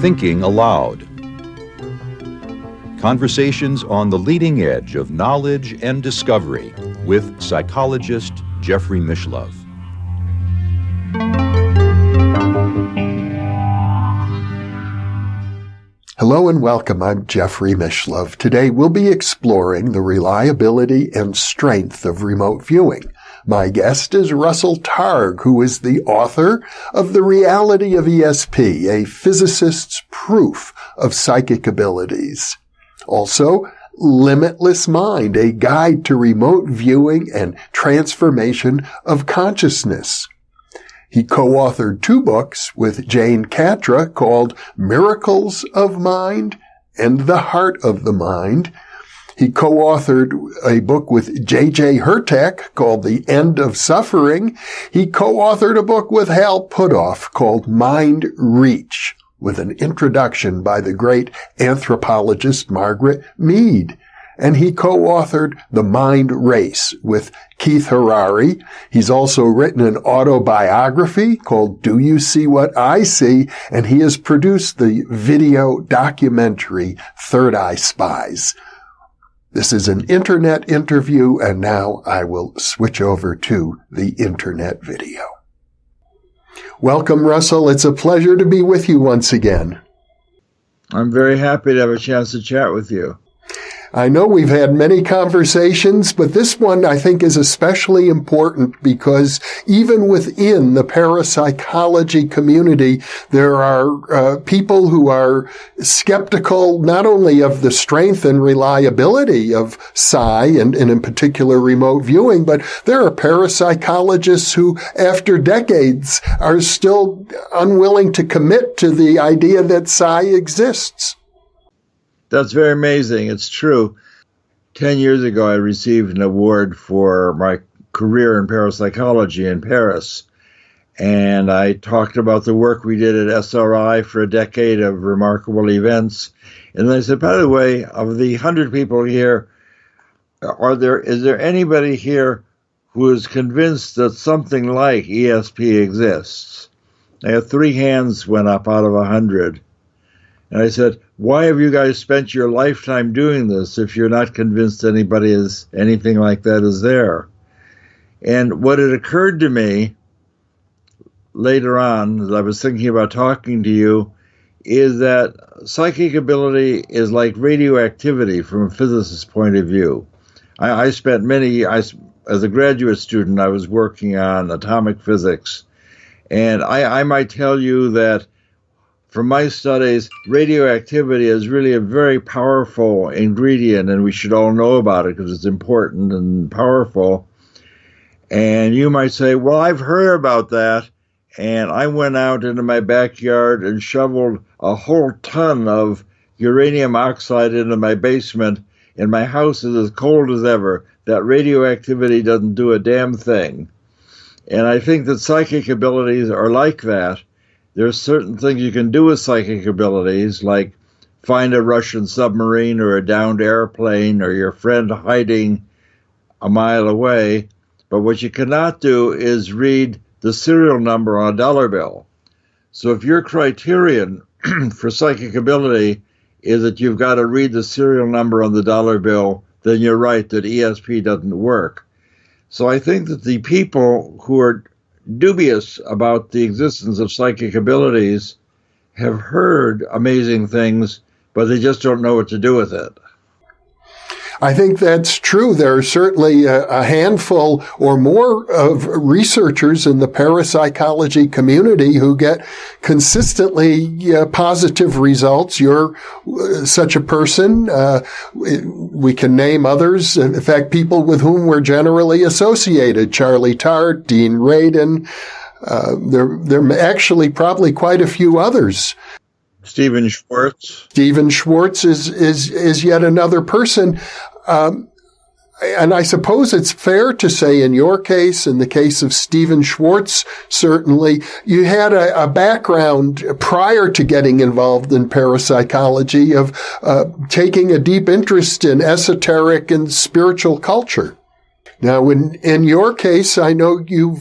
Thinking Aloud. Conversations on the leading edge of knowledge and discovery with psychologist Jeffrey Mishlove. Hello and welcome. I'm Jeffrey Mishlove. Today we'll be exploring the reliability and strength of remote viewing. My guest is Russell Targ, who is the author of The Reality of ESP, a physicist's proof of psychic abilities. Also, Limitless Mind, a guide to remote viewing and transformation of consciousness. He co-authored 2 books with Jane Catra called Miracles of Mind and The Heart of the Mind. He co-authored a book with J.J. Hurtak called The End of Suffering. He co-authored a book with Hal Puthoff called Mind Reach, with an introduction by the great anthropologist Margaret Mead. And he co-authored The Mind Race with Keith Harari. He's also written an autobiography called Do You See What I See? And he has produced the video documentary Third Eye Spies. This is an internet interview, and now I will switch over to the internet video. Welcome, Russell. It's a pleasure to be with you once again. I'm very happy to have a chance to chat with you. I know we've had many conversations, but this one I think is especially important because even within the parapsychology community, there are people who are skeptical not only of the strength and reliability of psi and in particular remote viewing, but there are parapsychologists who, after decades, are still unwilling to commit to the idea that psi exists. That's very amazing. It's true. 10 years ago, I received an award for my career in parapsychology in Paris. And I talked about the work we did at SRI for a decade of remarkable events. And I said, by the way, of the 100 people here, is there anybody here who is convinced that something like ESP exists? I had 3 hands went up out of 100. And I said, why have you guys spent your lifetime doing this if you're not convinced anything like that is there? And what had occurred to me later on, as I was thinking about talking to you, is that psychic ability is like radioactivity from a physicist's point of view. I spent many years, as a graduate student, I was working on atomic physics. And I might tell you that from my studies, radioactivity is really a very powerful ingredient, and we should all know about it because it's important and powerful. And you might say, well, I've heard about that, and I went out into my backyard and shoveled a whole ton of uranium oxide into my basement, and my house is as cold as ever. That radioactivity doesn't do a damn thing. And I think that psychic abilities are like that. There's certain things you can do with psychic abilities, like find a Russian submarine or a downed airplane or your friend hiding a mile away. But what you cannot do is read the serial number on a dollar bill. So if your criterion for psychic ability is that you've got to read the serial number on the dollar bill, then you're right that ESP doesn't work. So I think that the people who are dubious about the existence of psychic abilities have heard amazing things, but they just don't know what to do with it. I think that's true. There are certainly a handful or more of researchers in the parapsychology community who get consistently positive results. You're such a person. We can name others. In fact, people with whom we're generally associated. Charlie Tart, Dean Radin. There are actually probably quite a few others. Stephen Schwartz. Stephen Schwartz is yet another person. And I suppose it's fair to say in your case, in the case of Stephen Schwartz, certainly, you had a background prior to getting involved in parapsychology of taking a deep interest in esoteric and spiritual culture. Now, in your case, I know you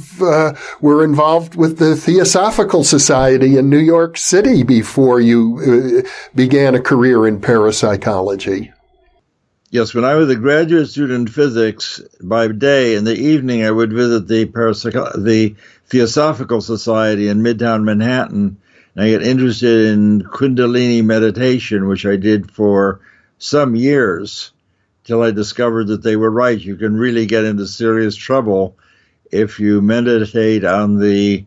were involved with the Theosophical Society in New York City before you began a career in parapsychology. Yes, when I was a graduate student in physics, by day, in the evening, I would visit the Theosophical Society in Midtown Manhattan, and I got interested in Kundalini meditation, which I did for some years, till I discovered that they were right. You can really get into serious trouble if you meditate on the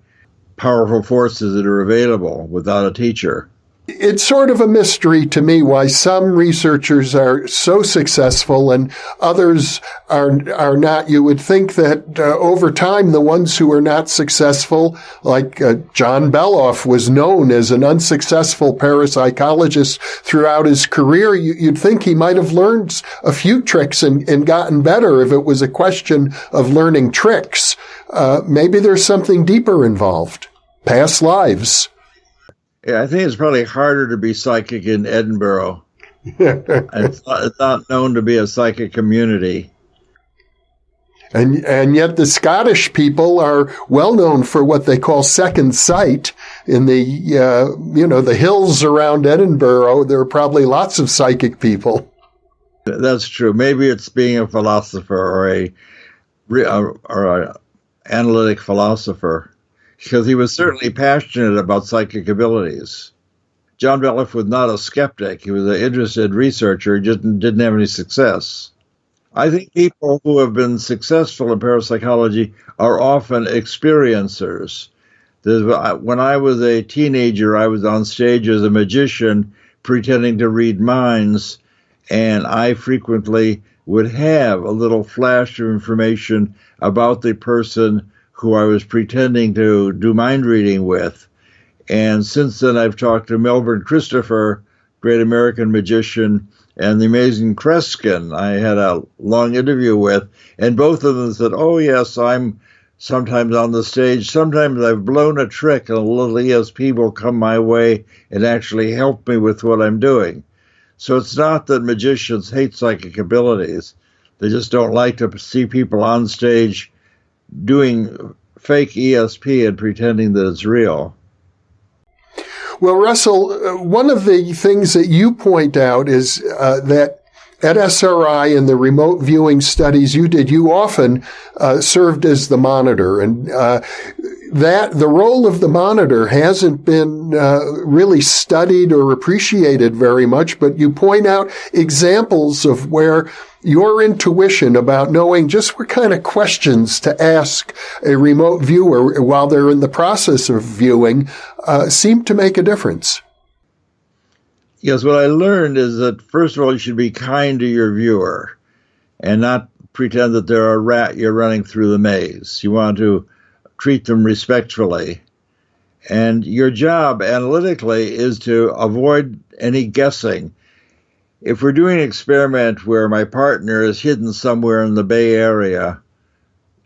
powerful forces that are available without a teacher. It's sort of a mystery to me why some researchers are so successful and others are not. You would think that over time, the ones who are not successful, like John Beloff was known as an unsuccessful parapsychologist throughout his career. You'd think he might have learned a few tricks and gotten better if it was a question of learning tricks. Maybe there's something deeper involved. Past lives. Yeah, I think it's probably harder to be psychic in Edinburgh. It's not known to be a psychic community. And yet the Scottish people are well known for what they call second sight. In the, the hills around Edinburgh, there are probably lots of psychic people. That's true. Maybe it's being a philosopher or a analytic philosopher, because he was certainly passionate about psychic abilities. John Beloff was not a skeptic. He was an interested researcher. He just didn't have any success. I think people who have been successful in parapsychology are often experiencers. When I was a teenager, I was on stage as a magician pretending to read minds, and I frequently would have a little flash of information about the person who I was pretending to do mind reading with. And since then, I've talked to Melbourne Christopher, great American magician, and the amazing Kreskin I had a long interview with, and both of them said, oh, yes, I'm sometimes on the stage. Sometimes I've blown a trick, and a little ESP will come my way and actually help me with what I'm doing. So it's not that magicians hate psychic abilities. They just don't like to see people on stage doing fake ESP and pretending that it's real. Well, Russell, one of the things that you point out is that at SRI in the remote viewing studies you did, you often served as the monitor, and that the role of the monitor hasn't been really studied or appreciated very much, but you point out examples of where your intuition about knowing just what kind of questions to ask a remote viewer while they're in the process of viewing seemed to make a difference. Yes, what I learned is that, first of all, you should be kind to your viewer and not pretend that they're a rat you're running through the maze. You want to treat them respectfully. And your job analytically is to avoid any guessing. If we're doing an experiment where my partner is hidden somewhere in the Bay Area,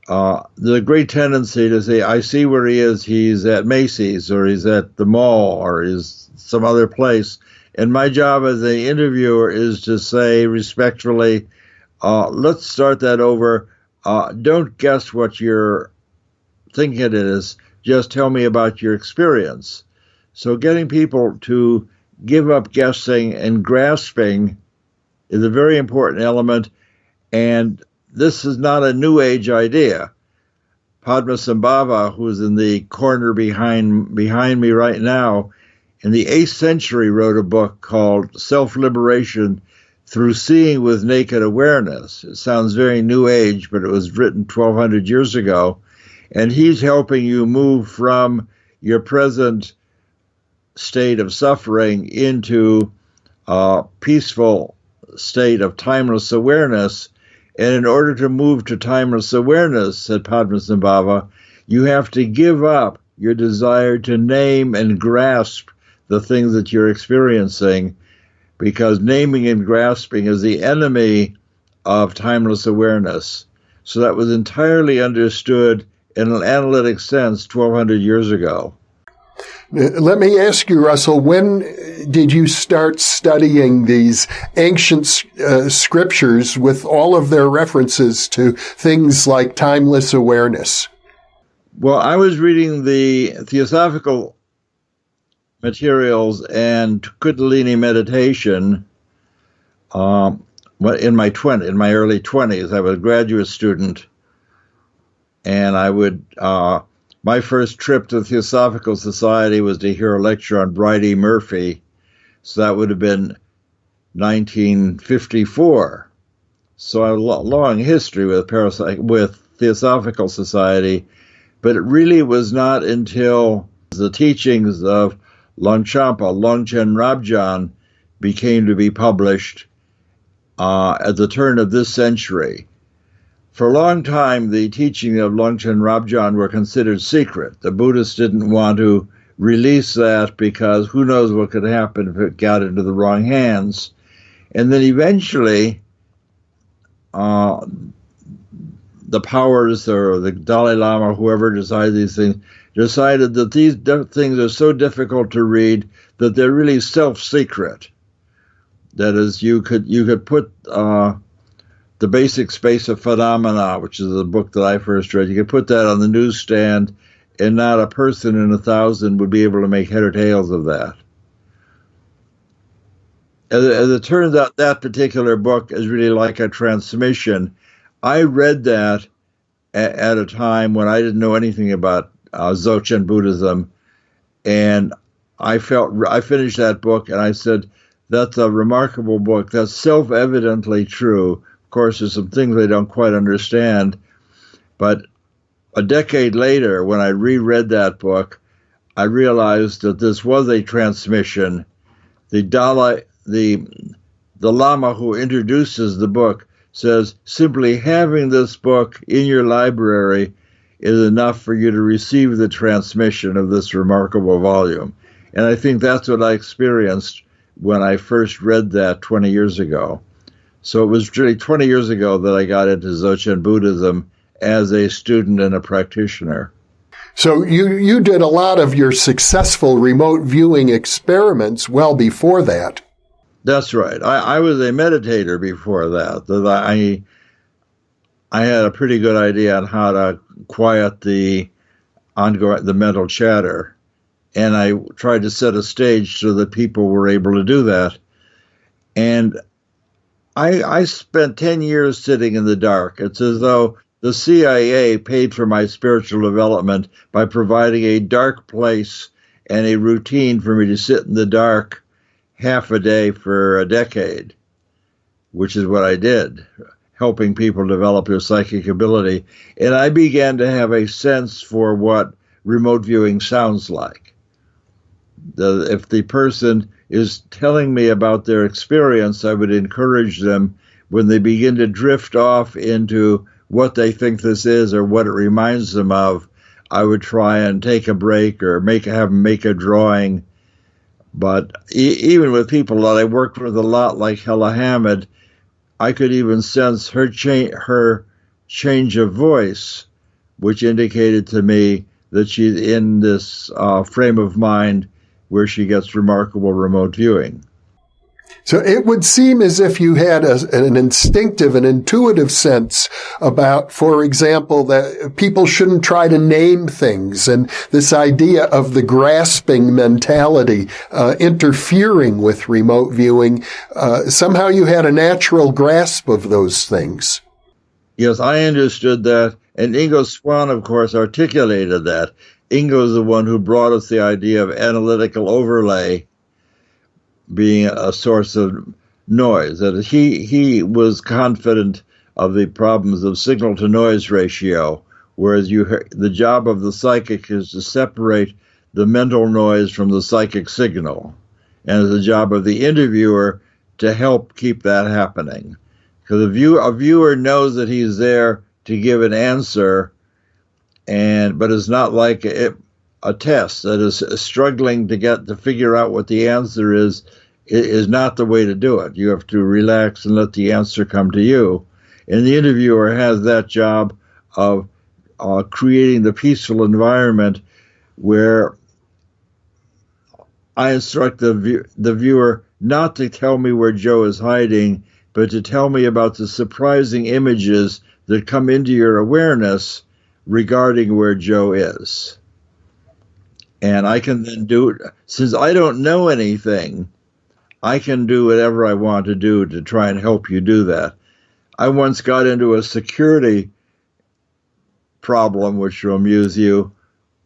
there's a great tendency to say, I see where he is. He's at Macy's, or he's at the mall, or he's some other place. And my job as an interviewer is to say respectfully, let's start that over. Don't guess what you're thinking it is. Just tell me about your experience. So getting people to give up guessing and grasping is a very important element. And this is not a new age idea. Padmasambhava, who's in the corner behind me right now, in the 8th century wrote a book called Self-Liberation Through Seeing with Naked Awareness. It sounds very new age, but it was written 1,200 years ago. And he's helping you move from your present state of suffering into a peaceful state of timeless awareness. And in order to move to timeless awareness, said Padmasambhava, you have to give up your desire to name and grasp the things that you're experiencing, because naming and grasping is the enemy of timeless awareness. So that was entirely understood in an analytic sense 1,200 years ago. Let me ask you, Russell, when did you start studying these ancient scriptures with all of their references to things like timeless awareness? Well, I was reading the Theosophical materials and Kundalini meditation in my early 20s. I was a graduate student, and I would my first trip to the Theosophical Society was to hear a lecture on Bridie E. Murphy, so that would have been 1954. So I have a long history with Theosophical Society, but it really was not until the teachings of Longchen Rabjan became to be published at the turn of this century. For a long time, the teaching of Longchen Rabjan were considered secret. The Buddhists didn't want to release that because who knows what could happen if it got into the wrong hands. And then eventually, the powers or the Dalai Lama, whoever decided these things, decided that these things are so difficult to read that they're really self-secret. That is, you could put The Basic Space of Phenomena, which is the book that I first read, you could put that on the newsstand, and not a person in 1,000 would be able to make head or tails of that. As it turns out, that particular book is really like a transmission. I read that at a time when I didn't know anything about Dzogchen Buddhism, and I finished that book and I said, that's a remarkable book. That's self-evidently true. Of course, there's some things I don't quite understand, but a decade later, when I reread that book, I realized that this was a transmission. The Lama who introduces the book says, simply having this book in your library is enough for you to receive the transmission of this remarkable volume. And I think that's what I experienced when I first read that 20 years ago. So it was really 20 years ago that I got into Dzogchen Buddhism as a student and a practitioner. So you did a lot of your successful remote viewing experiments well before that. That's right. I was a meditator before that. I had a pretty good idea on how to quiet the mental chatter, and I tried to set a stage so that people were able to do that. And I spent 10 years sitting in the dark. It's as though the CIA paid for my spiritual development by providing a dark place and a routine for me to sit in the dark half a day for a decade, which is what I did, helping people develop their psychic ability. And I began to have a sense for what remote viewing sounds like. If the person is telling me about their experience, I would encourage them when they begin to drift off into what they think this is or what it reminds them of. I would try and take a break or have them make a drawing. But even with people that I worked with a lot, like Hella Hamid, I could even sense her change of voice, which indicated to me that she's in this frame of mind where she gets remarkable remote viewing. So it would seem as if you had an instinctive and intuitive sense about, for example, that people shouldn't try to name things, and this idea of the grasping mentality interfering with remote viewing. Somehow you had a natural grasp of those things. Yes, I understood that, and Ingo Swann, of course, articulated that. Ingo is the one who brought us the idea of analytical overlay being a source of noise. That he was confident of the problems of signal to noise ratio, whereas the job of the psychic is to separate the mental noise from the psychic signal, and it's the job of the interviewer to help keep that happening. Because a viewer knows that he's there to give an answer, but it's not like a test that is struggling to figure out what the answer is not the way to do it. You have to relax and let the answer come to you. And the interviewer has that job of creating the peaceful environment where I instruct the viewer not to tell me where Joe is hiding, but to tell me about the surprising images that come into your awareness regarding where Joe is. And I can then do it. Since I don't know anything, I can do whatever I want to do to try and help you do that. I once got into a security problem, which will amuse you.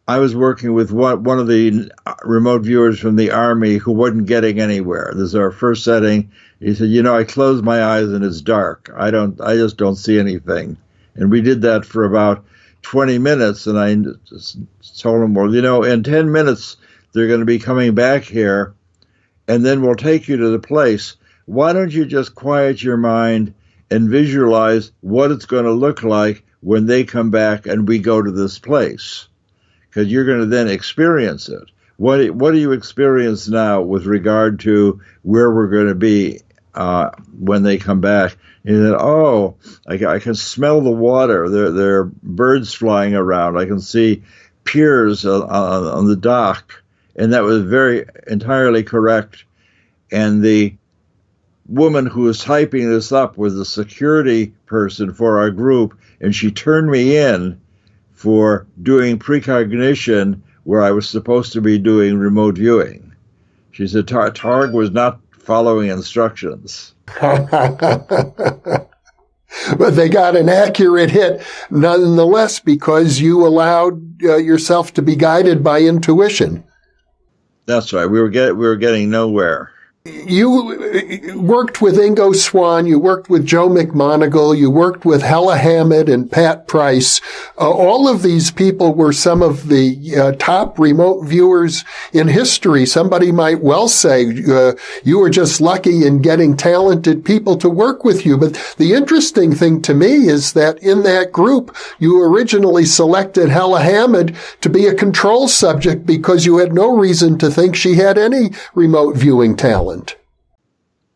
I was working with one of the remote viewers from the Army who wasn't getting anywhere. This is our first setting. He said, I close my eyes and it's dark. I just don't see anything. And we did that for about 20 minutes. And I just told him, well, in 10 minutes, they're going to be coming back here. And then we'll take you to the place. Why don't you just quiet your mind and visualize what it's going to look like when they come back and we go to this place? Because you're going to then experience it. What do you experience now with regard to where we're going to be when they come back? And then, I can smell the water. There are birds flying around. I can see piers on the dock. And that was entirely correct. And the woman who was typing this up was a security person for our group, and she turned me in for doing precognition where I was supposed to be doing remote viewing. She said Targ was not following instructions. But they got an accurate hit nonetheless because you allowed yourself to be guided by intuition. That's right. We were getting nowhere. You worked with Ingo Swann, you worked with Joe McMoneagle, you worked with Hella Hammett and Pat Price. All of these people were some of the top remote viewers in history. Somebody might well say you were just lucky in getting talented people to work with you. But the interesting thing to me is that in that group, you originally selected Hella Hammett to be a control subject because you had no reason to think she had any remote viewing talent.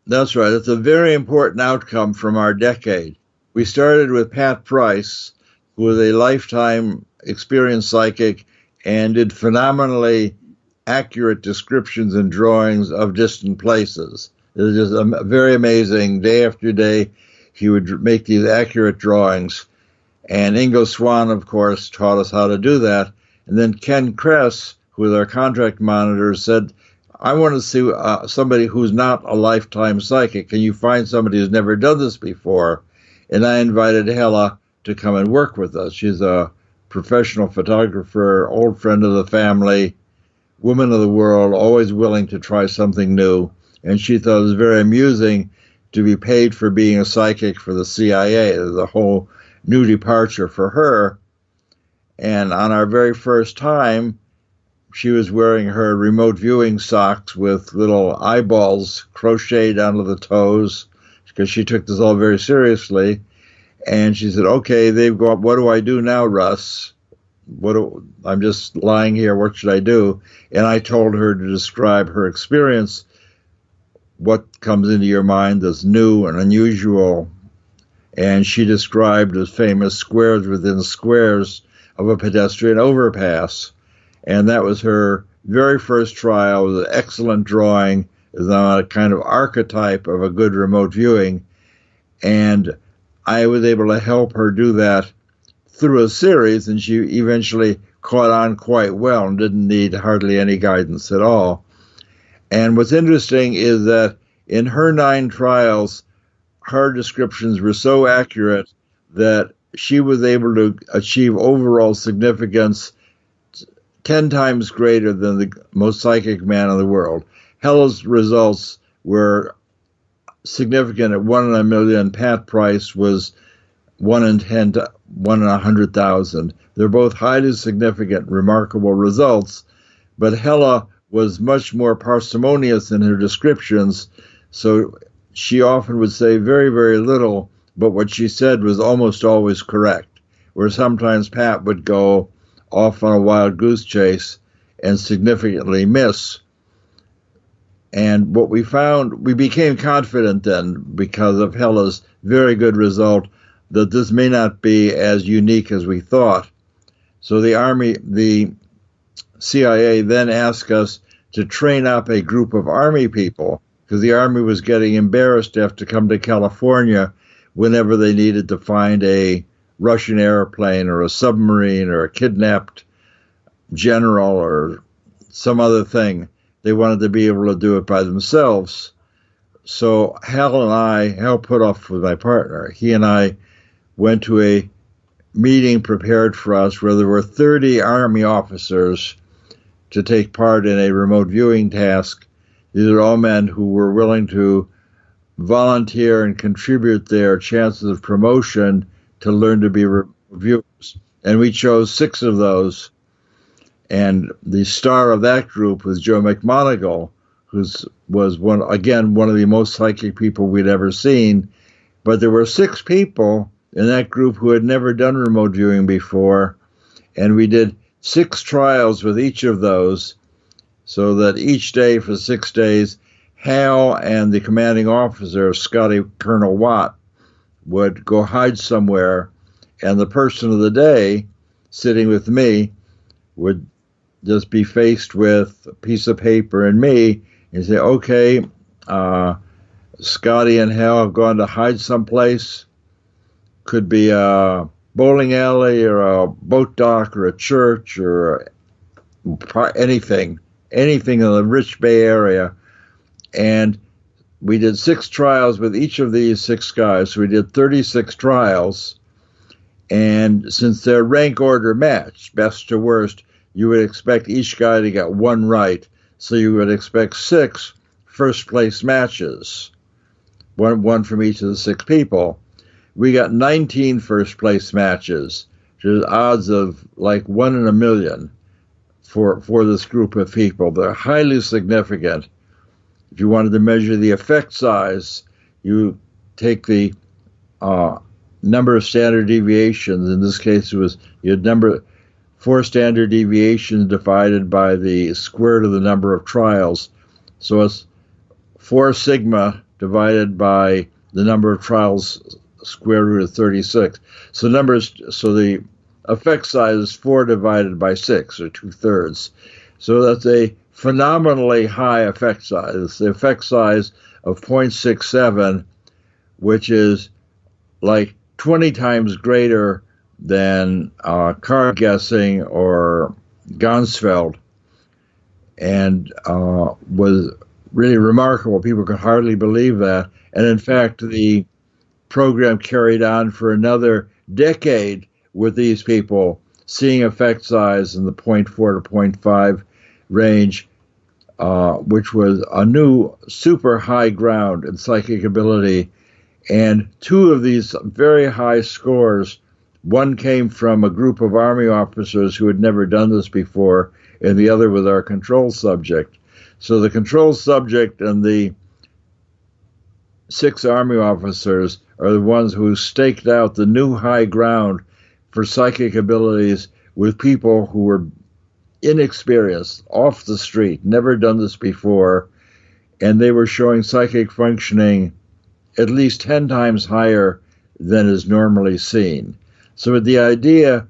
That's right. It's a very important outcome from our decade. We started with Pat Price, who was a lifetime experienced psychic and did phenomenally accurate descriptions and drawings of distant places. It was just very amazing. Day after day, he would make these accurate drawings. And Ingo Swann, of course, taught us how to do that. And then Ken Kress, who was our contract monitor, said, I want to see somebody who's not a lifetime psychic. Can you find somebody who's never done this before? And I invited Hella to come and work with us. She's a professional photographer, old friend of the family, woman of the world, always willing to try something new. And she thought it was very amusing to be paid for being a psychic for the CIA. It was a whole new departure for her. And on our very first time, she was wearing her remote viewing socks with little eyeballs crocheted onto the toes because she took this all very seriously. And she said, okay, they've gone, what do I do now, Russ? I'm just lying here. What should I do? And I told her to describe her experience, what comes into your mind that's new and unusual. And she described the famous squares within squares of a pedestrian overpass. And that was her very first trial. It was an excellent drawing. It was a kind of archetype of a good remote viewing. And I was able to help her do that through a series, and she eventually caught on quite well and didn't need hardly any guidance at all. And what's interesting is that in her 9 trials, her descriptions were so accurate that she was able to achieve overall significance 10 times greater than the most psychic man in the world. Hella's results were significant at 1 in a million. Pat Price was 1 in 10 to 1 in 100,000. They're both highly significant, remarkable results, but Hella was much more parsimonious in her descriptions, so she often would say very, very little, but what she said was almost always correct, where sometimes Pat would go off on a wild goose chase and significantly miss. And what we found, we became confident then, because of Hella's very good result, that this may not be as unique as we thought. So the CIA then asked us to train up a group of Army people, because the Army was getting embarrassed to have to come to California whenever they needed to find a Russian airplane or a submarine or a kidnapped general or some other thing. They wanted to be able to do it by themselves. So Hal Putoff was my partner. He and I went to a meeting prepared for us where there were 30 Army officers to take part in a remote viewing task. These are all men who were willing to volunteer and contribute their chances of promotion to learn to be reviewers. And we chose 6 of those. And the star of that group was Joe McMoneagle, who was one of the most psychic people we'd ever seen. But there were 6 people in that group who had never done remote viewing before. And we did 6 trials with each of those, so that each day for 6 days, Hal and the commanding officer, Scotty Colonel Watt, would go hide somewhere, and the person of the day, sitting with me, would just be faced with a piece of paper and me, and say, okay, Scotty and Hal have gone to hide someplace. Could be a bowling alley or a boat dock or a church or anything in the rich Bay Area. And we did 6 trials with each of these 6 guys. So we did 36 trials. And since their rank order matched, best to worst, you would expect each guy to get 1 right. So you would expect 6 first place matches, one from each of the 6 people. We got 19 first place matches, which is odds of like 1 in a million for this group of people. They're highly significant. If you wanted to measure the effect size, you take the number of standard deviations. In this case, you had 4 standard deviations divided by the square root of the number of trials. So it's 4 sigma divided by the number of trials, square root of 36. So the effect size is 4 divided by 6, or 2/3. So that's a phenomenally high effect size. It's the effect size of 0.67, which is like 20 times greater than card guessing or Gansfeld, and was really remarkable. People could hardly believe that. And in fact, the program carried on for another decade with these people, seeing effect size in the 0.4 to 0.5 range, which was a new super high ground in psychic ability. And 2 of these very high scores, one came from a group of Army officers who had never done this before, and the other was our control subject. So the control subject and the 6 Army officers are the ones who staked out the new high ground for psychic abilities with people who were inexperienced, off the street, never done this before, and they were showing psychic functioning at least 10 times higher than is normally seen. So the idea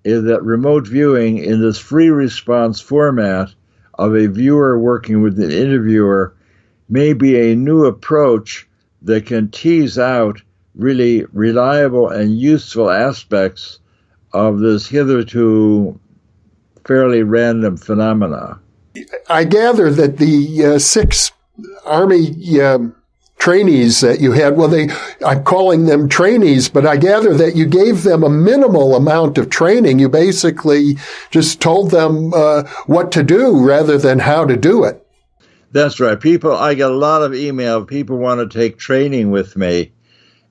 is that remote viewing in this free response format of a viewer working with an interviewer may be a new approach that can tease out really reliable and useful aspects of this hitherto fairly random phenomena. I gather that the 6 Army trainees that you had, I'm calling them trainees, but I gather that you gave them a minimal amount of training. You basically just told them what to do rather than how to do it. That's right. I get a lot of email. People want to take training with me.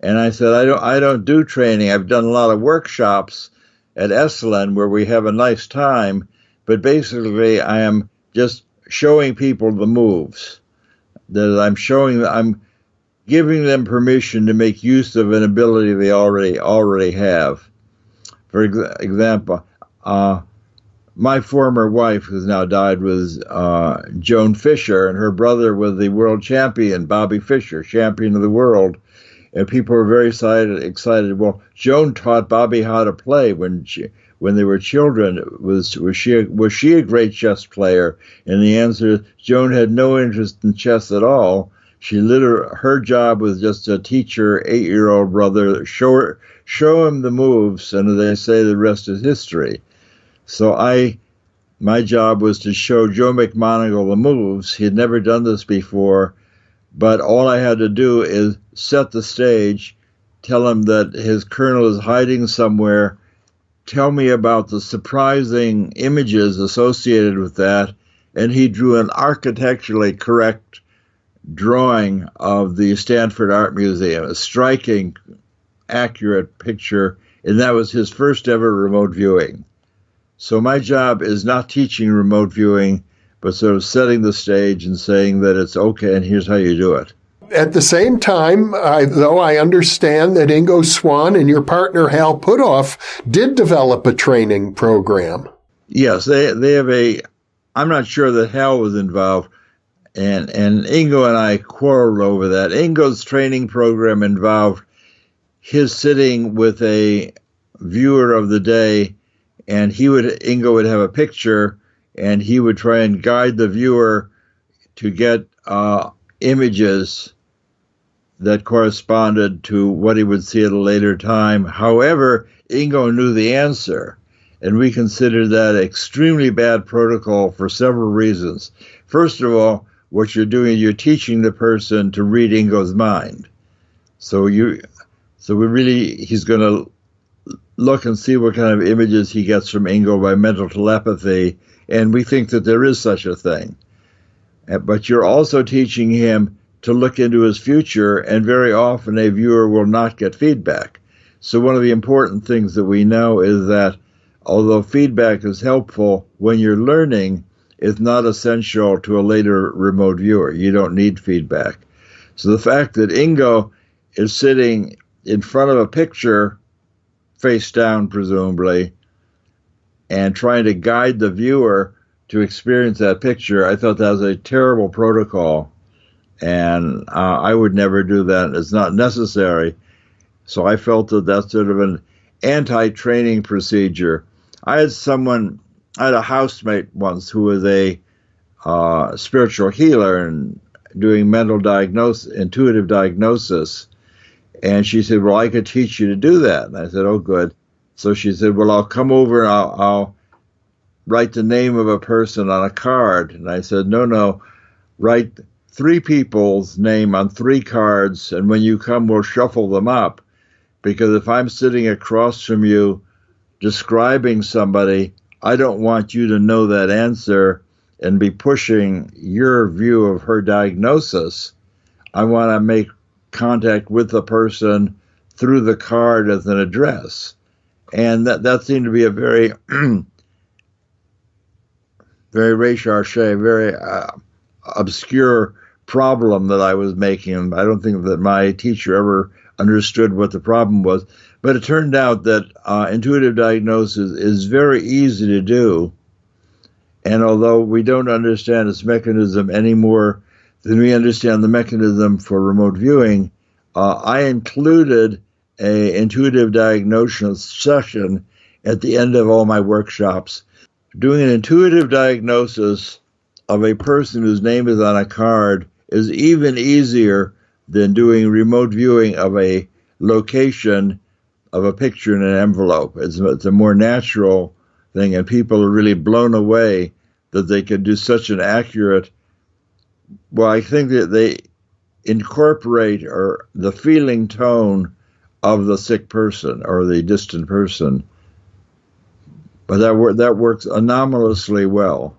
And I said, I don't do training. I've done a lot of workshops at Esalen where we have a nice time, but basically I am just showing people the moves. That I'm giving them permission to make use of an ability they already have. For example, my former wife, who's now died, was Joan Fisher, and her brother was the world champion, Bobby Fischer, champion of the world. And people were very excited. Well, Joan taught Bobby how to play when when they were children, was she a great chess player? And the answer, Joan had no interest in chess at all. Her job was just to teach her 8-year-old brother, show him the moves, and they say the rest is history. So my job was to show Joe McMoneagle the moves. He had never done this before, but all I had to do is set the stage, tell him that his colonel is hiding somewhere, tell me about the surprising images associated with that, and he drew an architecturally correct drawing of the Stanford Art Museum, a striking, accurate picture, and that was his first ever remote viewing. So my job is not teaching remote viewing, but sort of setting the stage and saying that it's okay and here's how you do it. At the same time, though I understand that Ingo Swann and your partner Hal Puthoff did develop a training program. Yes, they have I'm not sure that Hal was involved, and Ingo and I quarreled over that. Ingo's training program involved his sitting with a viewer of the day, and Ingo would have a picture, and he would try and guide the viewer to get images that corresponded to what he would see at a later time. However, Ingo knew the answer, and we considered that extremely bad protocol for several reasons. First of all, what you're doing, you're teaching the person to read Ingo's mind. So he's going to look and see what kind of images he gets from Ingo by mental telepathy, and we think that there is such a thing. But you're also teaching him to look into his future, and very often a viewer will not get feedback. So one of the important things that we know is that although feedback is helpful when you're learning, it's not essential to a later remote viewer. You don't need feedback. So the fact that Ingo is sitting in front of a picture, face down presumably, and trying to guide the viewer to experience that picture, I thought that was a terrible protocol, and I would never do that. It's not necessary. So I felt that that's sort of an anti-training procedure. I had a housemate once who was a spiritual healer and doing intuitive diagnosis. And she said, well, I could teach you to do that. And I said, oh, good. So she said, well, I'll come over and I'll write the name of a person on a card. And I said, no, write 3 people's name on 3 cards. And when you come, we'll shuffle them up. Because if I'm sitting across from you describing somebody, I don't want you to know that answer and be pushing your view of her diagnosis. I want to make contact with the person through the card as an address. And that seemed to be a very, very recherché, very obscure problem that I was making. I don't think that my teacher ever understood what the problem was. But it turned out that intuitive diagnosis is very easy to do. And although we don't understand its mechanism any more than we understand the mechanism for remote viewing, I included an intuitive diagnosis session at the end of all my workshops. Doing an intuitive diagnosis of a person whose name is on a card is even easier than doing remote viewing of a location of a picture in an envelope. It's a more natural thing, and people are really blown away that they can do such an accurate. Well, I think that they incorporate the feeling tone of the sick person or the distant person, but that works anomalously well.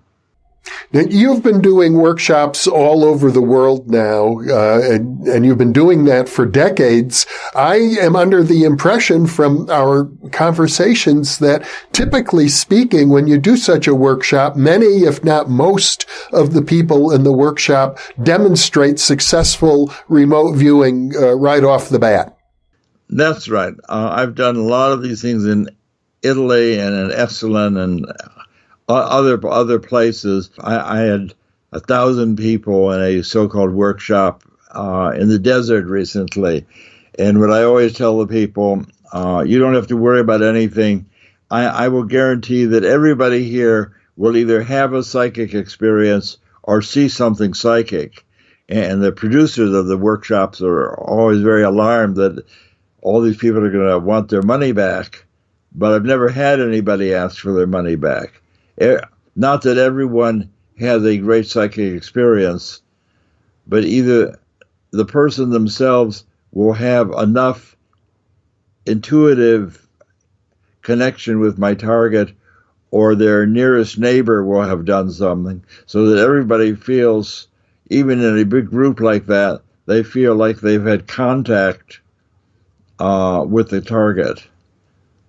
Now, you've been doing workshops all over the world now, and you've been doing that for decades. I am under the impression from our conversations that, typically speaking, when you do such a workshop, many, if not most, of the people in the workshop demonstrate successful remote viewing right off the bat. That's right. I've done a lot of these things in Italy and in Esalen and other places. I had 1,000 people in a so-called workshop in the desert recently. And what I always tell the people, you don't have to worry about anything. I will guarantee that everybody here will either have a psychic experience or see something psychic. And the producers of the workshops are always very alarmed that all these people are going to want their money back. But I've never had anybody ask for their money back. Not that everyone has a great psychic experience, but either the person themselves will have enough intuitive connection with my target, or their nearest neighbor will have done something, so that everybody feels, even in a big group like that, they feel like they've had contact with the target.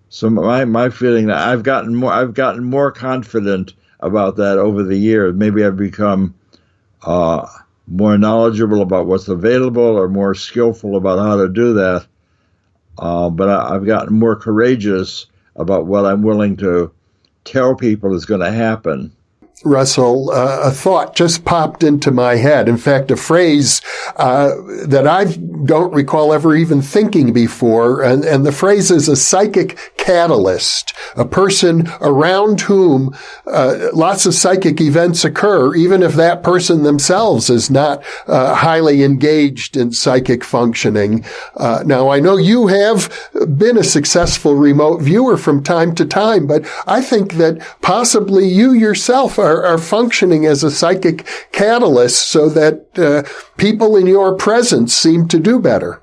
So my feeling that I've gotten more confident about that over the years. Maybe I've become more knowledgeable about what's available, or more skillful about how to do that. But I've gotten more courageous about what I'm willing to tell people is going to happen. Russell, a thought just popped into my head. In fact, a phrase that I don't recall ever even thinking before, and the phrase is a psychic catalyst, a person around whom lots of psychic events occur, even if that person themselves is not highly engaged in psychic functioning. Now, I know you have been a successful remote viewer from time to time, but I think that possibly you yourself are functioning as a psychic catalyst, so that people in your presence seem to do better.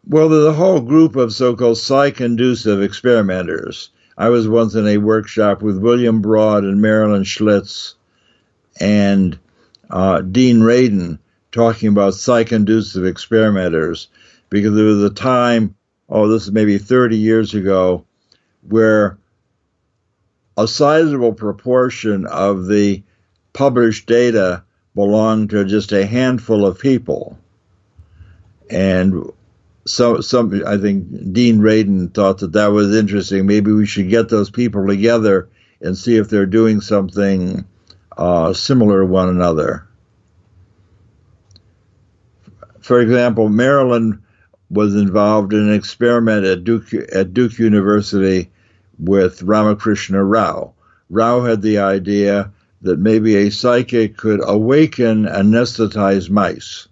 Well, there's a whole group of so-called psych-inducive experimenters. I was once in a workshop with William Broad and Marilyn Schlitz and Dean Radin talking about psych-inducive experimenters, because there was a time, this is maybe 30 years ago, where a sizable proportion of the published data belonged to just a handful of people. And I think Dean Radin thought that was interesting. Maybe we should get those people together and see if they're doing something similar to one another. For example, Marilyn was involved in an experiment at Duke University with Ramakrishna Rao. Rao had the idea that maybe a psychic could awaken anesthetized mice.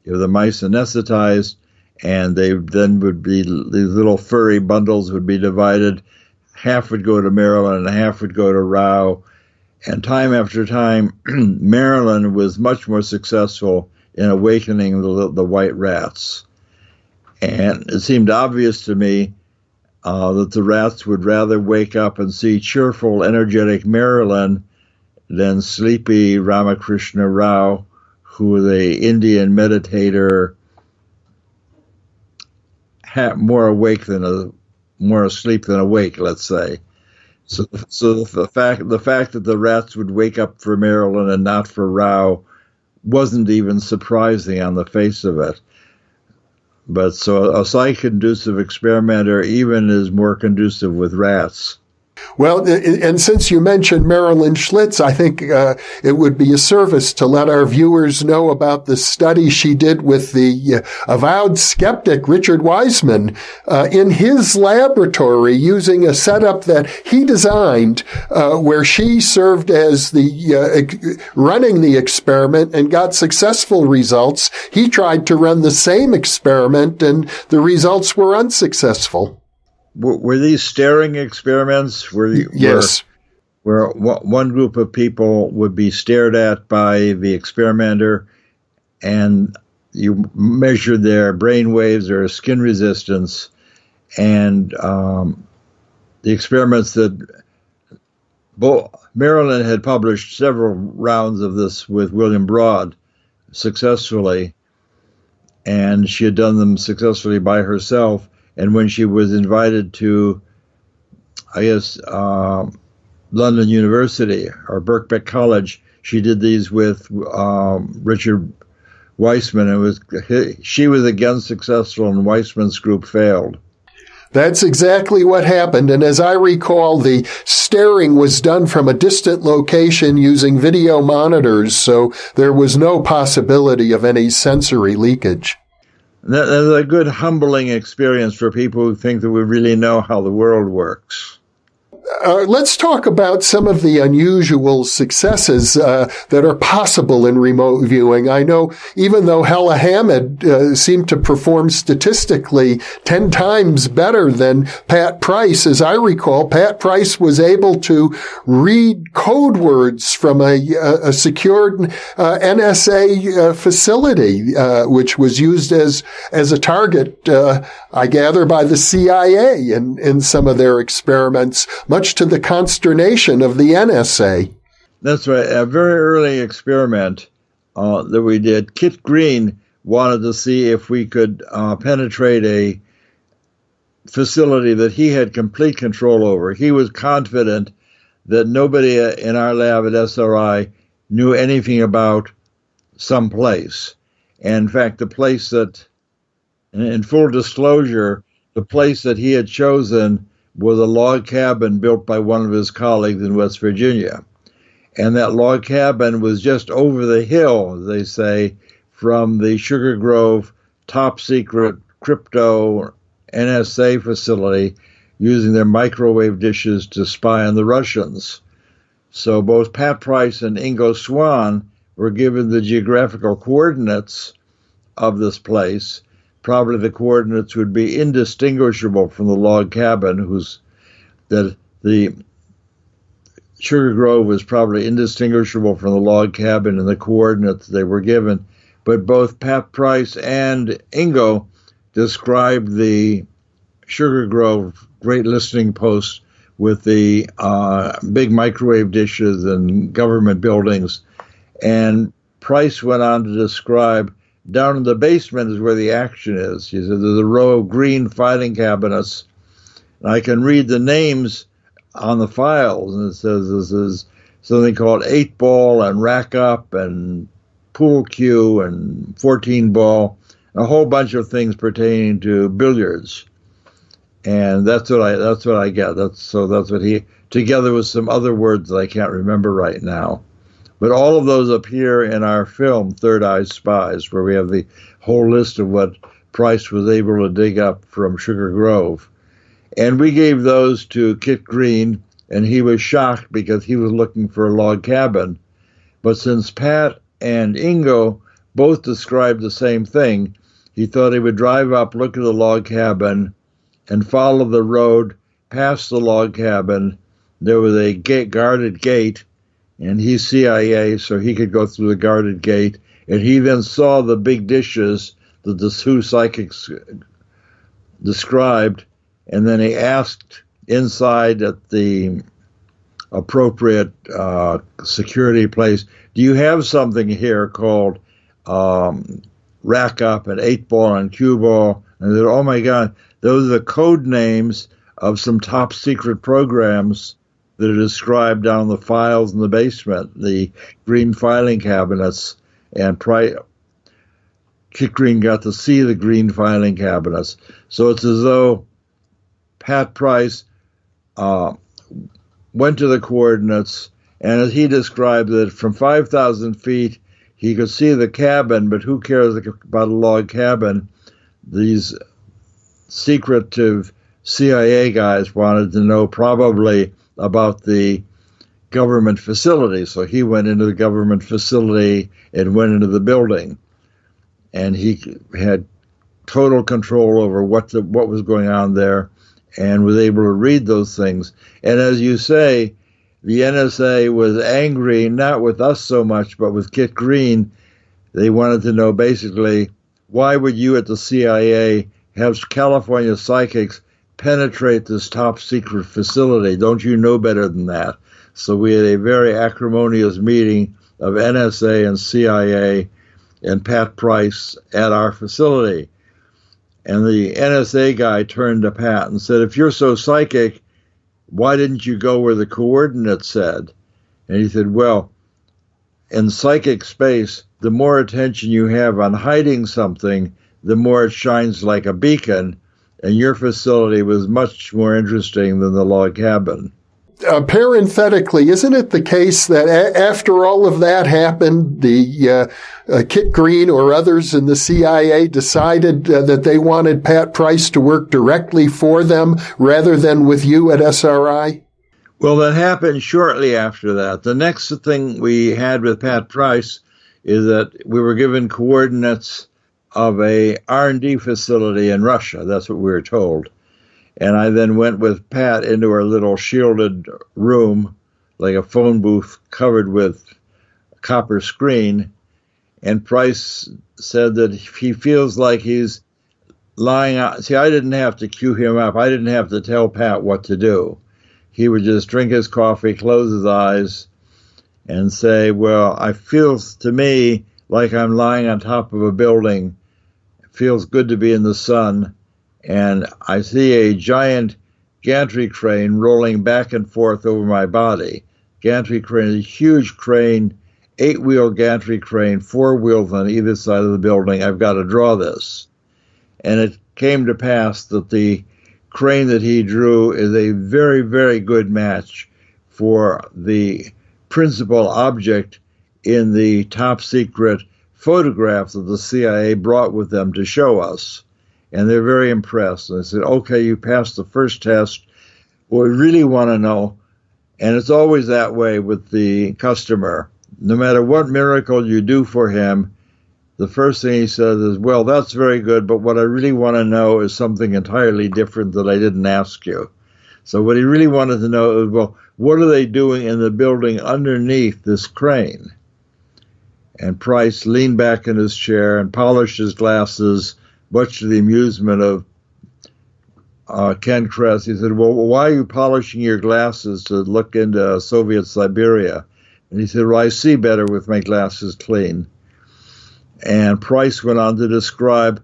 If the mice anesthetized, and they then would be, these little furry bundles would be divided. Half would go to Marilyn and half would go to Rao. And time after time, Marilyn was much more successful in awakening the white rats. And it seemed obvious to me that the rats would rather wake up and see cheerful, energetic Marilyn than sleepy Ramakrishna Rao, who was an Indian meditator, more asleep than awake, let's say. So the fact that the rats would wake up for Marilyn and not for Rao wasn't even surprising on the face of it. But so a psych-inducive experimenter even is more conducive with rats. Well, and since you mentioned Marilyn Schlitz, I think it would be a service to let our viewers know about the study she did with the avowed skeptic Richard Wiseman in his laboratory, using a setup that he designed, where she served as the running the experiment and got successful results. He tried to run the same experiment, and the results were unsuccessful. Were these staring experiments? Yes. Where one group of people would be stared at by the experimenter, and you measured their brain waves or skin resistance, and the experiments that Marilyn had published several rounds of this with William Broad successfully, and she had done them successfully by herself. And when she was invited to, London University or Birkbeck College, she did these with Richard Wiseman. She was again successful, and Wiseman's group failed. That's exactly what happened. And as I recall, the staring was done from a distant location using video monitors, so there was no possibility of any sensory leakage. That's a good humbling experience for people who think that we really know how the world works. let's talk about some of the unusual successes that are possible in remote viewing. I know even though Hella Hammond seemed to perform statistically 10 times better than Pat Price, as I recall, Pat Price was able to read code words from a secured NSA facility, which was used as a target, I gather, by the CIA in some of their experiments, much to the consternation of the NSA. That's right. A very early experiment that we did, Kit Green wanted to see if we could penetrate a facility that he had complete control over. He was confident that nobody in our lab at SRI knew anything about some place. And in fact, the place that, in full disclosure, the place that he had chosen was a log cabin built by one of his colleagues in West Virginia. And that log cabin was just over the hill, as they say, from the Sugar Grove top secret crypto NSA facility using their microwave dishes to spy on the Russians. So both Pat Price and Ingo Swann were given the geographical coordinates of this place. Probably the coordinates would be indistinguishable from the log cabin, that the Sugar Grove was probably indistinguishable from the log cabin and the coordinates they were given. But both Pat Price and Ingo described the Sugar Grove great listening post with the big microwave dishes and government buildings. And Price went on to describe down in the basement is where the action is. He said there's a row of green filing cabinets. And I can read the names on the files, and it says this is something called 8-ball and rack up and pool cue and 14-ball, a whole bunch of things pertaining to billiards. And that's what I get. That's what he, together with some other words that I can't remember right now. But all of those appear in our film, Third Eye Spies, where we have the whole list of what Price was able to dig up from Sugar Grove. And we gave those to Kit Green, and he was shocked because he was looking for a log cabin. But since Pat and Ingo both described the same thing, he thought he would drive up, look at the log cabin, and follow the road past the log cabin. There was a guarded gate, and he's CIA, so he could go through the guarded gate. And he then saw the big dishes that the two psychics described, and then he asked inside at the appropriate security place, do you have something here called rack up and 8-ball and cue ball? And they said, oh my God, those are the code names of some top secret programs that are described down in the files in the basement, the green filing cabinets. And Kit Green got to see the green filing cabinets. So it's as though Pat Price went to the coordinates, and as he described it, from 5,000 feet, he could see the cabin, but who cares about a log cabin? These secretive CIA guys wanted to know probably about the government facility. So he went into the government facility and went into the building. And he had total control over what was going on there and was able to read those things. And as you say, the NSA was angry, not with us so much, but with Kit Green. They wanted to know basically, why would you at the CIA have California psychics penetrate this top secret facility? Don't you know better than that? So we had a very acrimonious meeting of NSA and CIA and Pat Price at our facility. And the NSA guy turned to Pat and said, if you're so psychic, why didn't you go where the coordinates said? And he said, well, in psychic space, the more attention you have on hiding something, the more it shines like a beacon. And your facility was much more interesting than the log cabin. Parenthetically, isn't it the case that after all of that happened, the Kit Green or others in the CIA decided that they wanted Pat Price to work directly for them rather than with you at SRI? Well, that happened shortly after that. The next thing we had with Pat Price is that we were given coordinates of a R&D facility in Russia. That's what we were told. And I then went with Pat into our little shielded room, like a phone booth covered with a copper screen. And Price said that he feels like he's lying out. See, I didn't have to cue him up. I didn't have to tell Pat what to do. He would just drink his coffee, close his eyes, and say, well, I feels to me like I'm lying on top of a building. It feels good to be in the sun. And I see a giant gantry crane rolling back and forth over my body. Gantry crane is a huge crane, 8-wheel gantry crane, 4 wheels on either side of the building. I've got to draw this. And it came to pass that the crane that he drew is a very, very good match for the principal object in the top secret photograph that the CIA brought with them to show us. And they're very impressed. And I said, okay, you passed the first test. What we really want to know, and it's always that way with the customer, no matter what miracle you do for him, the first thing he says is, well, that's very good, but what I really want to know is something entirely different that I didn't ask you. So what he really wanted to know is, well, what are they doing in the building underneath this crane? And Price leaned back in his chair and polished his glasses, much to the amusement of Ken Kress. He said, well, why are you polishing your glasses to look into Soviet Siberia? And he said, well, I see better with my glasses clean. And Price went on to describe,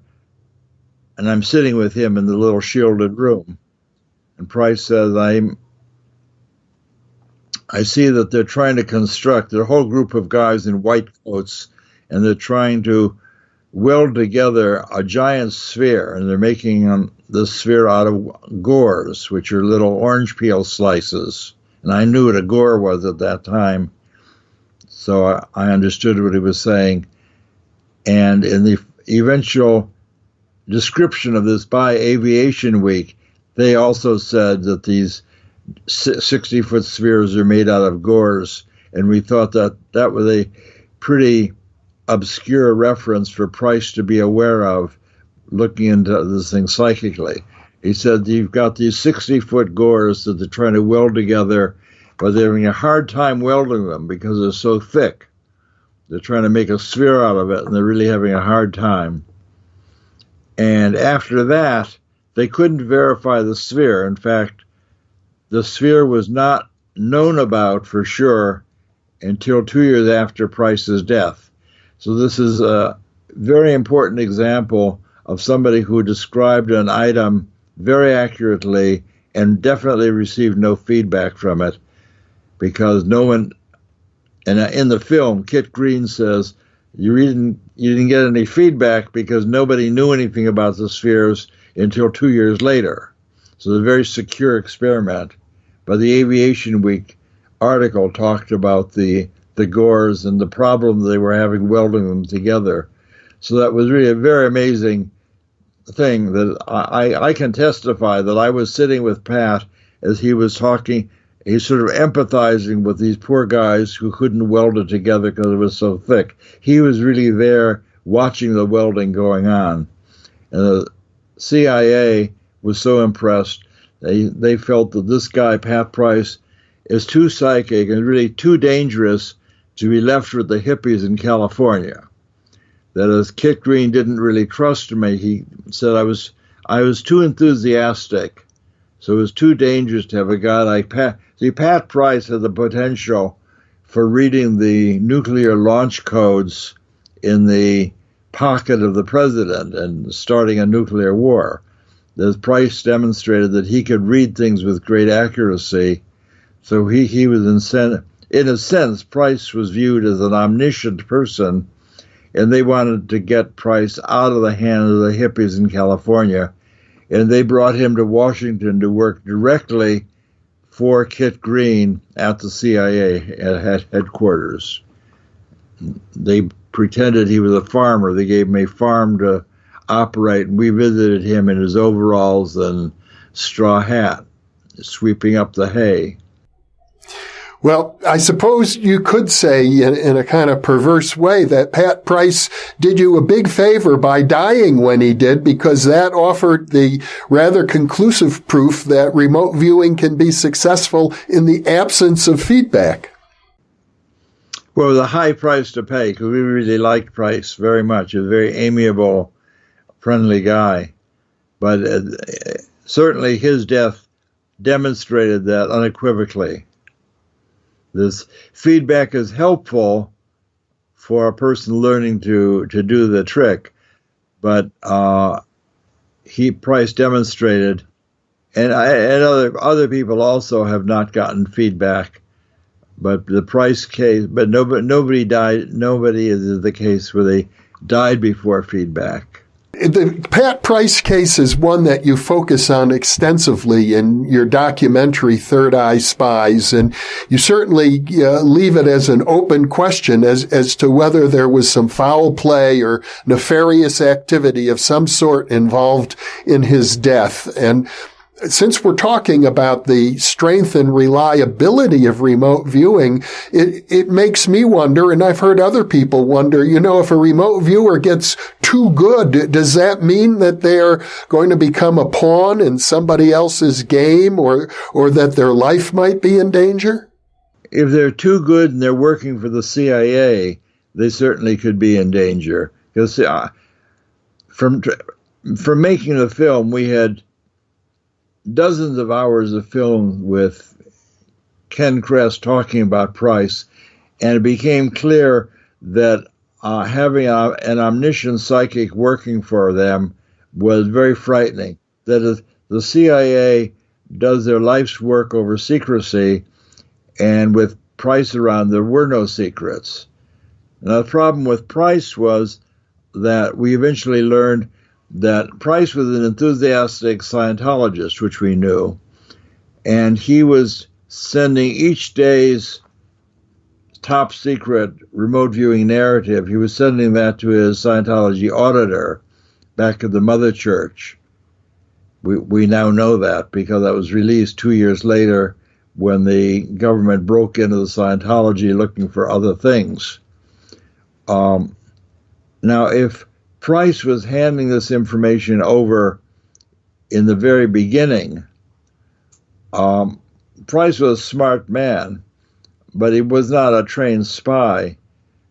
and I'm sitting with him in the little shielded room, and Price says, I see that they're trying to construct, there are a whole group of guys in white coats, and they're trying to weld together a giant sphere, and they're making this sphere out of gores, which are little orange peel slices. And I knew what a gore was at that time, so I understood what he was saying. And in the eventual description of this by Aviation Week, they also said that these 60-foot spheres are made out of gores, and we thought that that was a pretty obscure reference for Price to be aware of, looking into this thing psychically. He said, you've got these 60-foot gores that they're trying to weld together, but they're having a hard time welding them because they're so thick. They're trying to make a sphere out of it, and they're really having a hard time. And after that, they couldn't verify the sphere. In fact, the sphere was not known about for sure until 2 years after Price's death. So this is a very important example of somebody who described an item very accurately and definitely received no feedback from it, because no one, and in the film, Kit Green says, you didn't get any feedback because nobody knew anything about the spheres until 2 years later. So it's a very secure experiment. But the Aviation Week article talked about the gores and the problem they were having welding them together. So that was really a very amazing thing that I can testify that I was sitting with Pat as he was talking. He's sort of empathizing with these poor guys who couldn't weld it together because it was so thick. He was really there watching the welding going on. And the CIA was so impressed. They felt that this guy, Pat Price, is too psychic and really too dangerous to be left with the hippies in California. That as Kit Green didn't really trust me, he said I was too enthusiastic. So it was too dangerous to have a guy like Pat. See, Pat Price had the potential for reading the nuclear launch codes in the pocket of the president and starting a nuclear war. As Price demonstrated that he could read things with great accuracy. So he was in a sense, Price was viewed as an omniscient person, and they wanted to get Price out of the hands of the hippies in California. And they brought him to Washington to work directly for Kit Green at the CIA at headquarters. They pretended he was a farmer. They gave him a farm to operate, and we visited him in his overalls and straw hat, sweeping up the hay. Well, I suppose you could say in a kind of perverse way that Pat Price did you a big favor by dying when he did, because that offered the rather conclusive proof that remote viewing can be successful in the absence of feedback. Well, it was a high price to pay, because we really liked Price very much. He was a very amiable, friendly guy. But certainly his death demonstrated that unequivocally. This feedback is helpful for a person learning to do the trick, but Price demonstrated, and other people also have not gotten feedback, but the Price case, but nobody died. Nobody is the case where they died before feedback. The Pat Price case is one that you focus on extensively in your documentary, Third Eye Spies, and you certainly leave it as an open question as to whether there was some foul play or nefarious activity of some sort involved in his death. And since we're talking about the strength and reliability of remote viewing, it makes me wonder, and I've heard other people wonder, if a remote viewer gets too good, does that mean that they're going to become a pawn in somebody else's game, or that their life might be in danger? If they're too good and they're working for the CIA, they certainly could be in danger. Because from making the film, we had dozens of hours of film with Ken Kress talking about Price, and it became clear that having an omniscient psychic working for them was very frightening. That is, the CIA does their life's work over secrecy, and with Price around, there were no secrets. Now, the problem with Price was that we eventually learned that Price was an enthusiastic Scientologist, which we knew, and he was sending each day's top secret remote viewing narrative, he was sending that to his Scientology auditor back at the Mother Church. We now know that because that was released 2 years later when the government broke into the Scientology looking for other things. Now, if Price was handing this information over in the very beginning, Price was a smart man, but he was not a trained spy.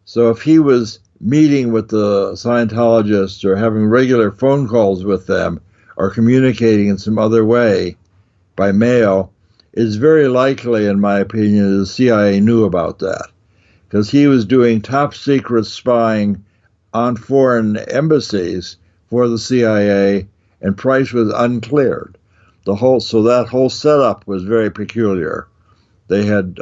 So if he was meeting with the Scientologists or having regular phone calls with them or communicating in some other way by mail, it's very likely, in my opinion, the CIA knew about that, because he was doing top secret spying on foreign embassies for the CIA, and Price was uncleared. So that whole setup was very peculiar. They had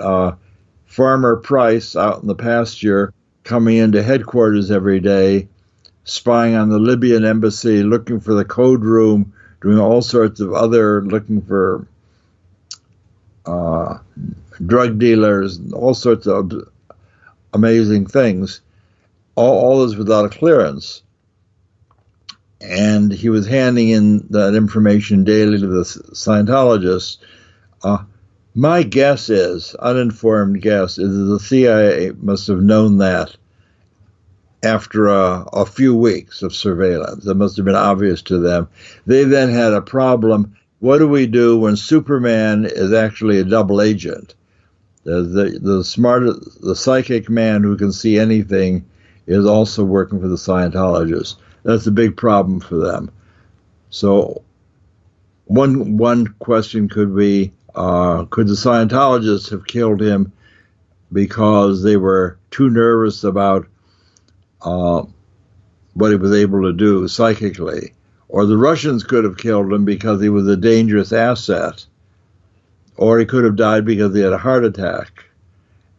Farmer Price out in the pasture coming into headquarters every day, spying on the Libyan embassy, looking for the code room, doing all sorts of other, looking for drug dealers, all sorts of amazing things. All this without a clearance. And he was handing in that information daily to the Scientologists. My guess is, uninformed guess, is that the CIA must have known that after a few weeks of surveillance. It must have been obvious to them. They then had a problem. What do we do when Superman is actually a double agent? The psychic man who can see anything is also working for the Scientologists. That's a big problem for them. So one question could be, could the Scientologists have killed him because they were too nervous about what he was able to do psychically? Or the Russians could have killed him because he was a dangerous asset. Or he could have died because he had a heart attack.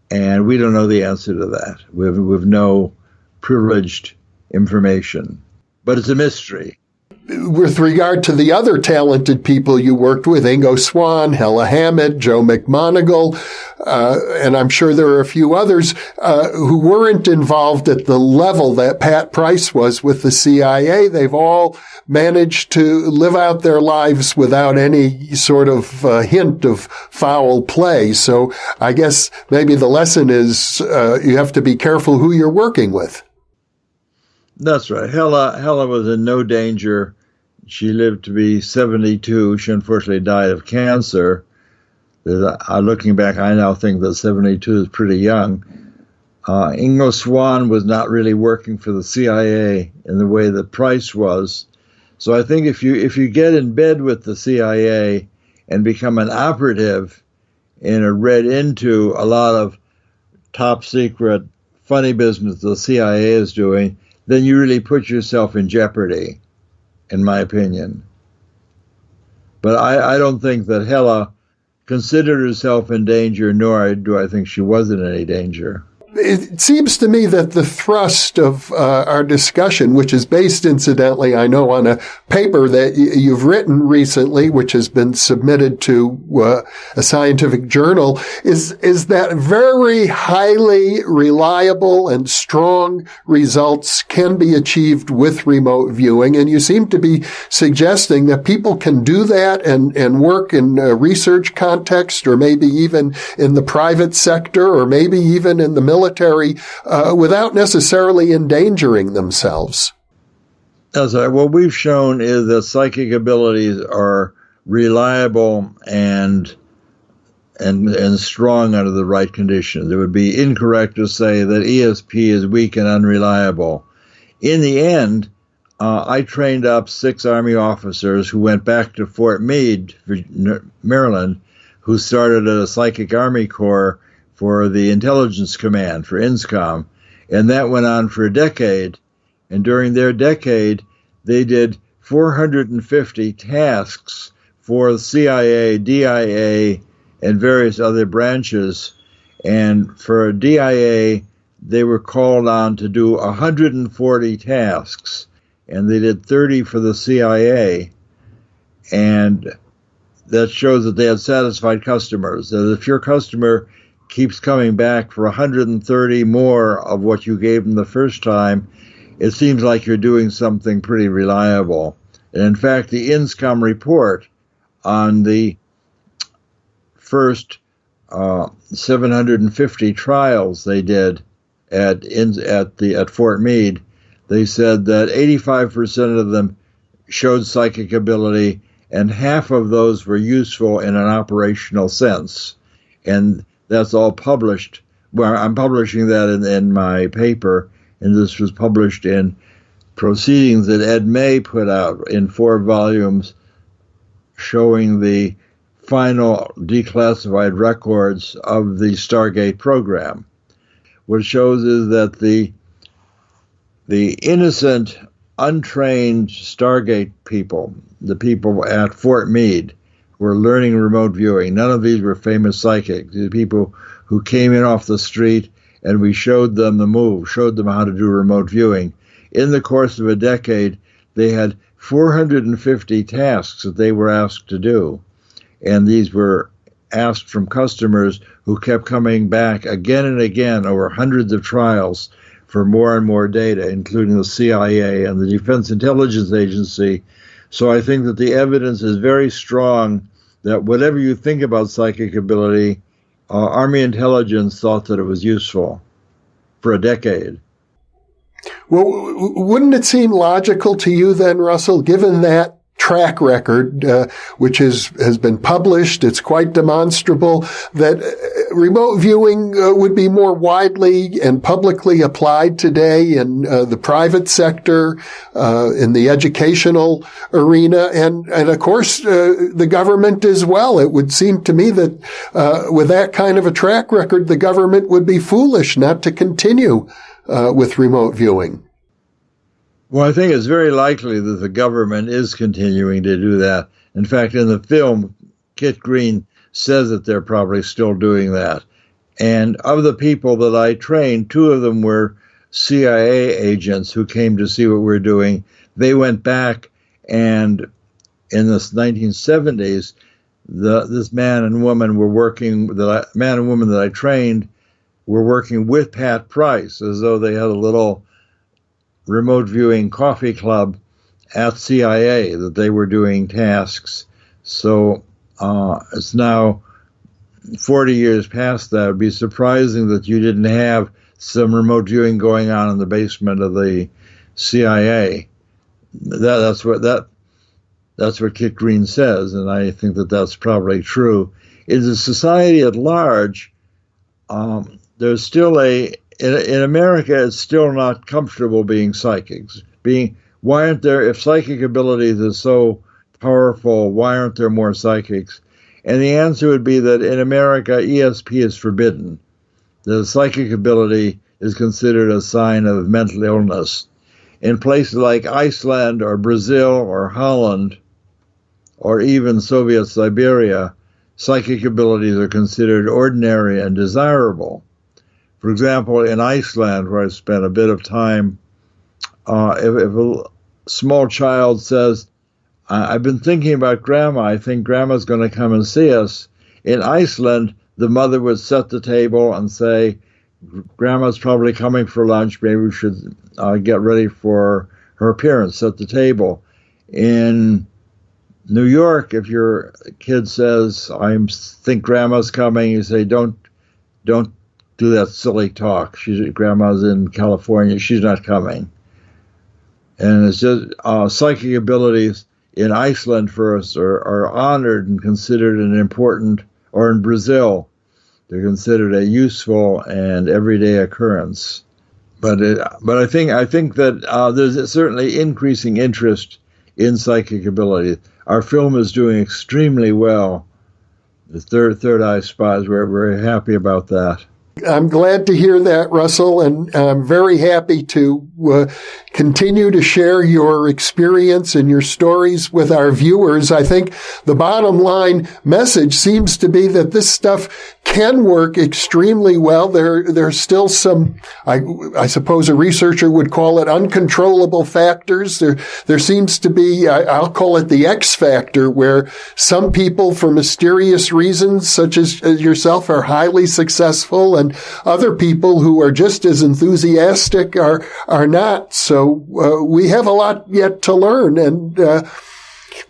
And we don't know the answer to that. We've no privileged information. But it's a mystery. with regard to the other talented people you worked with, Ingo Swann, Hella Hammett, Joe McMoneagle, and I'm sure there are a few others who weren't involved at the level that Pat Price was with the CIA. They've all managed to live out their lives without any sort of hint of foul play. So I guess maybe the lesson is you have to be careful who you're working with. That's right. Hella was in no danger. She lived to be 72. She unfortunately died of cancer. Looking back, I now think that 72 is pretty young. Ingo Swann was not really working for the CIA in the way that Price was. So I think if you get in bed with the CIA and become an operative and are read into a lot of top secret funny business the CIA is doing, then you really put yourself in jeopardy, in my opinion. But I don't think that Hella considered herself in danger, nor do I think she was in any danger. It seems to me that the thrust of our discussion, which is based, incidentally, I know, on a paper that you've written recently, which has been submitted to a scientific journal, is that very highly reliable and strong results can be achieved with remote viewing. And you seem to be suggesting that people can do that and work in a research context, or maybe even in the private sector, or maybe even in the military, without necessarily endangering themselves. That's right. What we've shown is that psychic abilities are reliable and strong under the right conditions. It would be incorrect to say that ESP is weak and unreliable. In the end, I trained up 6 Army officers who went back to Fort Meade, Maryland, who started at a psychic Army Corps for the Intelligence Command, for INSCOM, and that went on for a decade. And during their decade, they did 450 tasks for the CIA, DIA, and various other branches. And for DIA, they were called on to do 140 tasks, and they did 30 for the CIA. And that shows that they had satisfied customers. That if your customer keeps coming back for 130 more of what you gave them the first time, it seems like you're doing something pretty reliable. And in fact, the INSCOM report on the first 750 trials they did at Fort Meade, they said that 85% of them showed psychic ability, and half of those were useful in an operational sense. And that's all published. Well, I'm publishing that in my paper, and this was published in Proceedings that Ed May put out in 4 volumes showing the final declassified records of the Stargate program. What it shows is that the innocent, untrained Stargate people, the people at Fort Meade, were learning remote viewing. None of these were famous psychics. These people who came in off the street, and we showed them the move, showed them how to do remote viewing. In the course of a decade, they had 450 tasks that they were asked to do. And these were asked from customers who kept coming back again and again over hundreds of trials for more and more data, including the CIA and the Defense Intelligence Agency. So I think that the evidence is very strong that whatever you think about psychic ability, Army intelligence thought that it was useful for a decade. Well, wouldn't it seem logical to you then, Russell, given that track record, which has been published, it's quite demonstrable, that remote viewing would be more widely and publicly applied today in the private sector, in the educational arena, and of course, the government as well. It would seem to me that with that kind of a track record, the government would be foolish not to continue with remote viewing. Well, I think it's very likely that the government is continuing to do that. In fact, in the film, Kit Green says that they're probably still doing that. And of the people that I trained, 2 of them were CIA agents who came to see what we're doing. They went back And in the 1970s, this man and woman that I trained were working with Pat Price, as though they had a little remote viewing coffee club at CIA that they were doing tasks. So it's now 40 years past that. It'd be surprising that you didn't have some remote viewing going on in the basement of the CIA. That's what Kit Green says, and I think that that's probably true. In the society at large, there's still in America, it's still not comfortable being psychics. Why aren't there, if psychic abilities are so powerful, why aren't there more psychics? And the answer would be that in America, ESP is forbidden. The psychic ability is considered a sign of mental illness. In places like Iceland or Brazil or Holland, or even Soviet Siberia, psychic abilities are considered ordinary and desirable. For example, in Iceland, where I spent a bit of time, if a small child says, I've been thinking about Grandma, I think Grandma's going to come and see us. In Iceland, the mother would set the table and say, Grandma's probably coming for lunch, maybe we should get ready for her appearance, set the table. In New York, if your kid says, I think Grandma's coming, you say, don't do that silly talk. Grandma's in California, she's not coming. And it's just psychic abilities in Iceland first are honored and considered an important, or in Brazil, they're considered a useful and everyday occurrence. But I think that there's certainly increasing interest in psychic ability. Our film is doing extremely well. The Third Eye Spies, we're very happy about that. I'm glad to hear that, Russell, and I'm very happy to continue to share your experience and your stories with our viewers. I think the bottom line message seems to be that this stuff can work extremely well. There's still some, I suppose a researcher would call it uncontrollable factors. There seems to be, I'll call it the X factor, where some people, for mysterious reasons, such as yourself, are highly successful, and other people who are just as enthusiastic are not. So we have a lot yet to learn, and the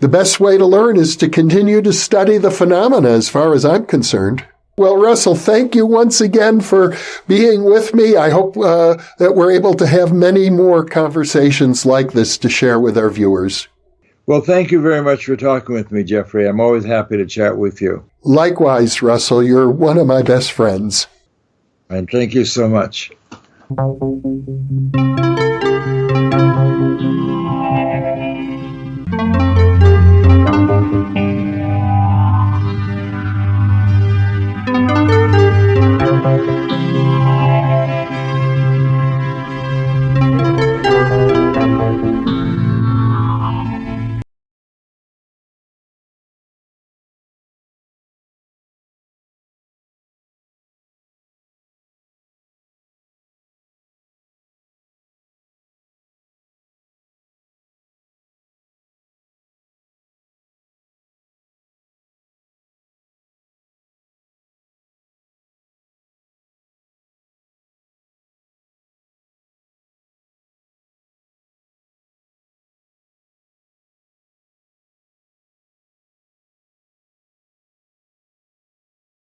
best way to learn is to continue to study the phenomena, as far as I'm concerned. Well, Russell, thank you once again for being with me. I hope that we're able to have many more conversations like this to share with our viewers. Well, thank you very much for talking with me, Jeffrey. I'm always happy to chat with you. Likewise, Russell, you're one of my best friends. And thank you so much.